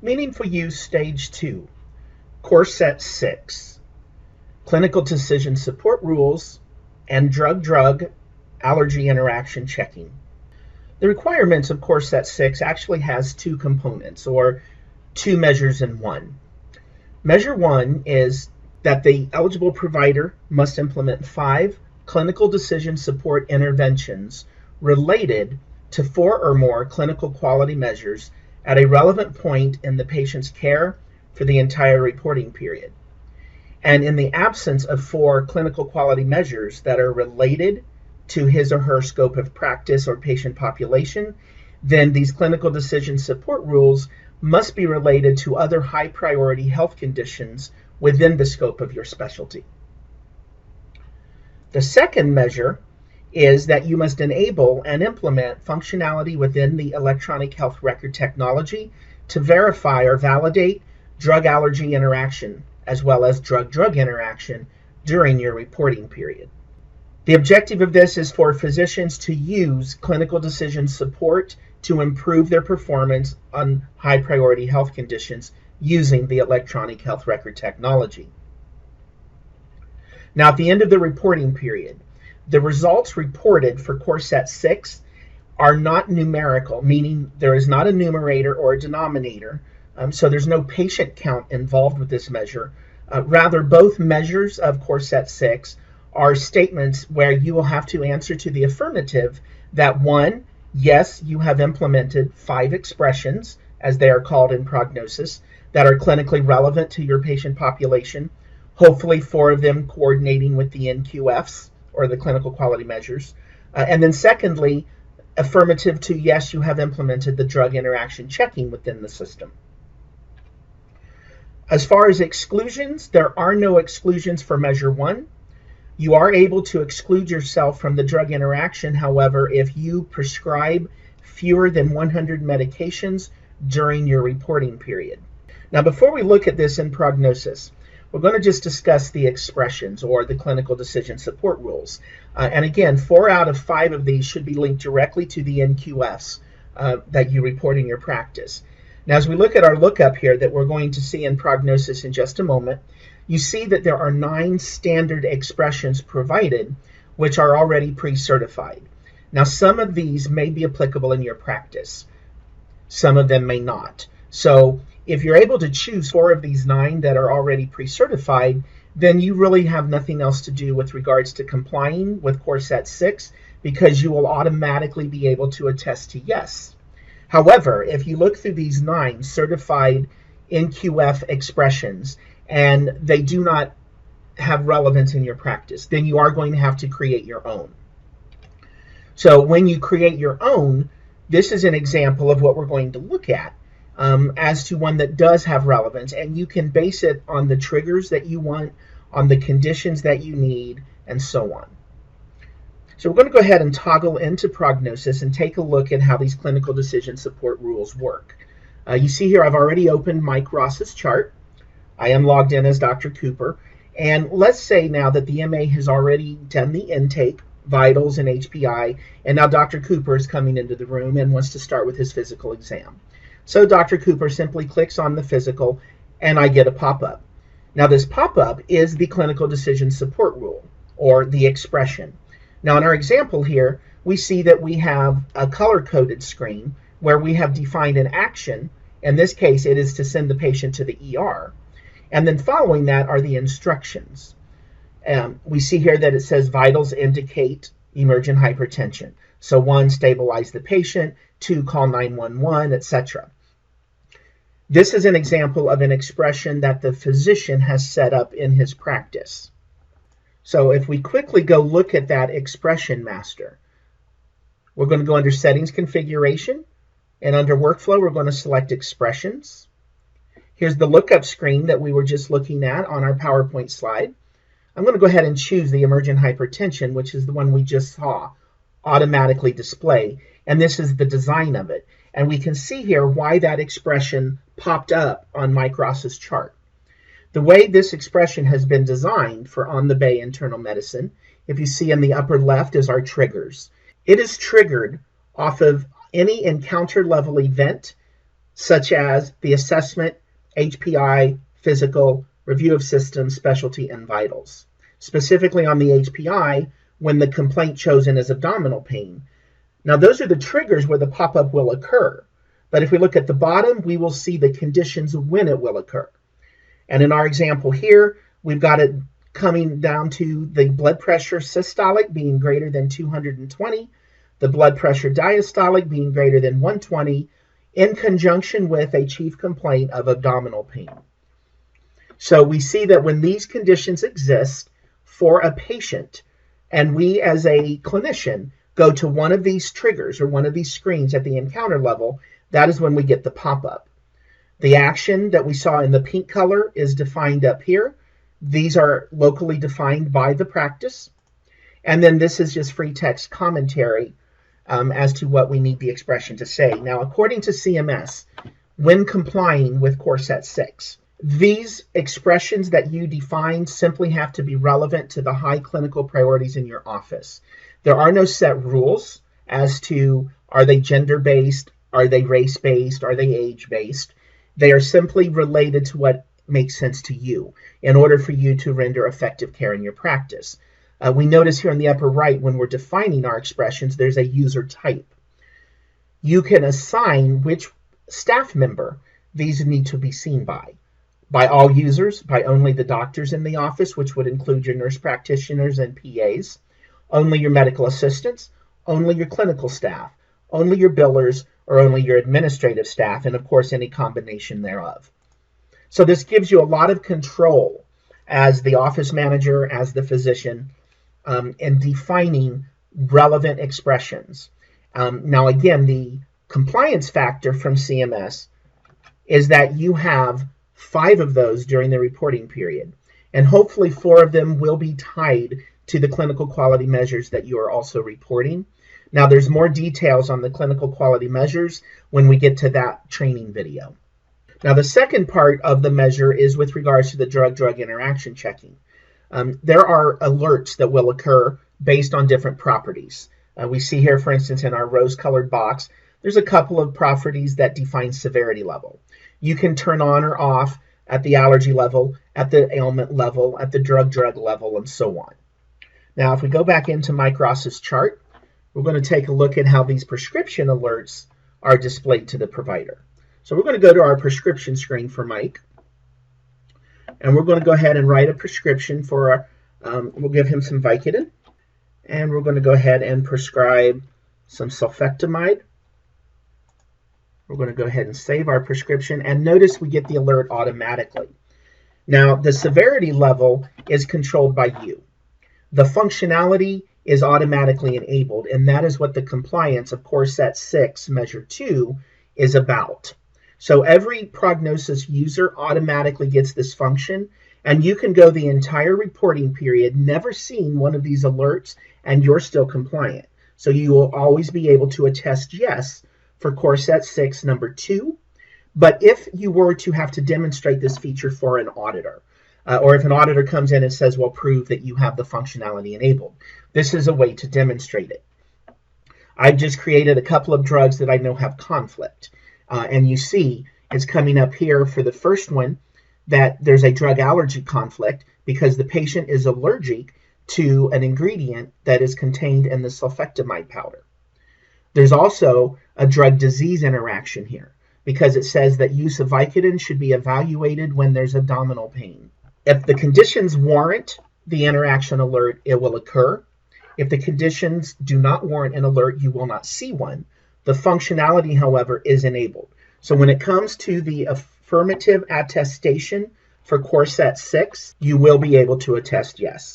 Meaningful Use Stage 2, Course Set 6, Clinical Decision Support Rules, and Drug-Drug Allergy Interaction Checking. The requirements of Course Set 6 actually has two components, or two measures in one. Measure 1 is that the eligible provider must implement 5 clinical decision support interventions related to 4 or more clinical quality measures at a relevant point in the patient's care for the entire reporting period. And in the absence of 4 clinical quality measures that are related to his or her scope of practice or patient population, then these clinical decision support rules must be related to other high priority health conditions within the scope of your specialty. The second measure is that you must enable and implement functionality within the electronic health record technology to verify or validate drug allergy interaction as well as drug-drug interaction during your reporting period. The objective of this is for physicians to use clinical decision support to improve their performance on high priority health conditions using the electronic health record technology. Now, at the end of the reporting period, the results reported for Course Set 6 are not numerical, meaning there is not a numerator or a denominator, so there's no patient count involved with this measure. Rather, both measures of Course Set 6 are statements where you will have to answer to the affirmative that 1, yes, you have implemented 5 expressions, as they are called in prognosis, that are clinically relevant to your patient population, hopefully 4 of them coordinating with the NQFs, or the clinical quality measures. And then secondly, affirmative to yes, you have implemented the drug interaction checking within the system. As far as exclusions, there are no exclusions for Measure 1. You are able to exclude yourself from the drug interaction, however, if you prescribe fewer than 100 medications during your reporting period. Now, before we look at this in prognosis, we're going to just discuss the expressions or the clinical decision support rules. And again, 4 out of 5 of these should be linked directly to the NQFs that you report in your practice. Now, as we look at our lookup here that we're going to see in prognosis in just a moment, you see that there are 9 standard expressions provided, which are already pre-certified. Now, some of these may be applicable in your practice. Some of them may not. So if you're able to choose 4 of these 9 that are already pre-certified, then you really have nothing else to do with regards to complying with Course Set 6, because you will automatically be able to attest to yes. However, if you look through these 9 certified NQF expressions and they do not have relevance in your practice, then you are going to have to create your own. So when you create your own, this is an example of what we're going to look at as to one that does have relevance, and you can base it on the triggers that you want, on the conditions that you need, and so on. So we're going to go ahead and toggle into prognosis and take a look at how these clinical decision support rules work. You see here I've already opened Mike Ross's chart. I am logged in as Dr. Cooper, and let's say now that the MA has already done the intake, vitals, and HPI, and now Dr. Cooper is coming into the room and wants to start with his physical exam. So Dr. Cooper simply clicks on the physical and I get a pop-up. Now this pop-up is the clinical decision support rule, or the expression. Now in our example here, we see that we have a color-coded screen where we have defined an action. In this case, it is to send the patient to the ER. And then following that are the instructions. We see here that it says vitals indicate emergent hypertension. So 1, stabilize the patient, 2, call 911, etc. This is an example of an expression that the physician has set up in his practice. So if we quickly go look at that expression master, we're going to go under Settings Configuration, and under Workflow, we're going to select Expressions. Here's the lookup screen that we were just looking at on our PowerPoint slide. I'm going to go ahead and choose the emergent hypertension, which is the one we just saw automatically display, and this is the design of it. And we can see here why that expression popped up on Mike Ross's chart. The way this expression has been designed for On the Bay Internal Medicine, if you see in the upper left, is our triggers. It is triggered off of any encounter level event such as the assessment, HPI, physical, review of systems, specialty, and vitals. Specifically on the HPI, when the complaint chosen is abdominal pain. Now, those are the triggers where the pop-up will occur. But if we look at the bottom, we will see the conditions when it will occur. And in our example here, we've got it coming down to the blood pressure systolic being greater than 220, the blood pressure diastolic being greater than 120, in conjunction with a chief complaint of abdominal pain. So we see that when these conditions exist for a patient, and we as a clinician go to one of these triggers or one of these screens at the encounter level, that is when we get the pop-up. The action that we saw in the pink color is defined up here. These are locally defined by the practice. And then this is just free text commentary as to what we need the expression to say. Now, according to CMS, when complying with Core Set 6, these expressions that you define simply have to be relevant to the high clinical priorities in your office. There are no set rules as to are they gender-based, are they race-based, are they age-based. They are simply related to what makes sense to you in order for you to render effective care in your practice. We notice here in the upper right, when we're defining our expressions, there's a user type. You can assign which staff member these need to be seen by all users, by only the doctors in the office, which would include your nurse practitioners and PAs, only your medical assistants, only your clinical staff, only your billers, or only your administrative staff, and of course any combination thereof. So this gives you a lot of control as the office manager, as the physician, in defining relevant expressions. Now again, the compliance factor from CMS is that you have 5 of those during the reporting period, and hopefully 4 of them will be tied to the clinical quality measures that you are also reporting. Now there's more details on the clinical quality measures when we get to that training video. Now the second part of the measure is with regards to the drug-drug interaction checking. There are alerts that will occur based on different properties. We see here, for instance, in our rose-colored box, there's a couple of properties that define severity level. You can turn on or off at the allergy level, at the ailment level, at the drug-drug level, and so on. Now if we go back into Mike Ross's chart, we're going to take a look at how these prescription alerts are displayed to the provider. So we're going to go to our prescription screen for Mike, and we're going to go ahead and write a prescription for, we'll give him some Vicodin, and we're going to go ahead and prescribe some sulfectamide. We're going to go ahead and save our prescription, and notice we get the alert automatically. Now the severity level is controlled by you. The functionality is automatically enabled, and that is what the compliance of Core Set 6 Measure 2 is about. So every prognosis user automatically gets this function, and you can go the entire reporting period never seeing one of these alerts, and you're still compliant. So you will always be able to attest yes for Core Set 6 number 2. But if you were to have to demonstrate this feature for an auditor, or if an auditor comes in and says, well, prove that you have the functionality enabled, this is a way to demonstrate it. I've just created a couple of drugs that I know have conflict. And you see it's coming up here for the first one that there's a drug allergy conflict because the patient is allergic to an ingredient that is contained in the sulfectamide powder. There's also a drug disease interaction here because it says that use of Vicodin should be evaluated when there's abdominal pain. If the conditions warrant the interaction alert, it will occur. If the conditions do not warrant an alert, you will not see one. The functionality, however, is enabled. So when it comes to the affirmative attestation for Core Set 6, you will be able to attest yes.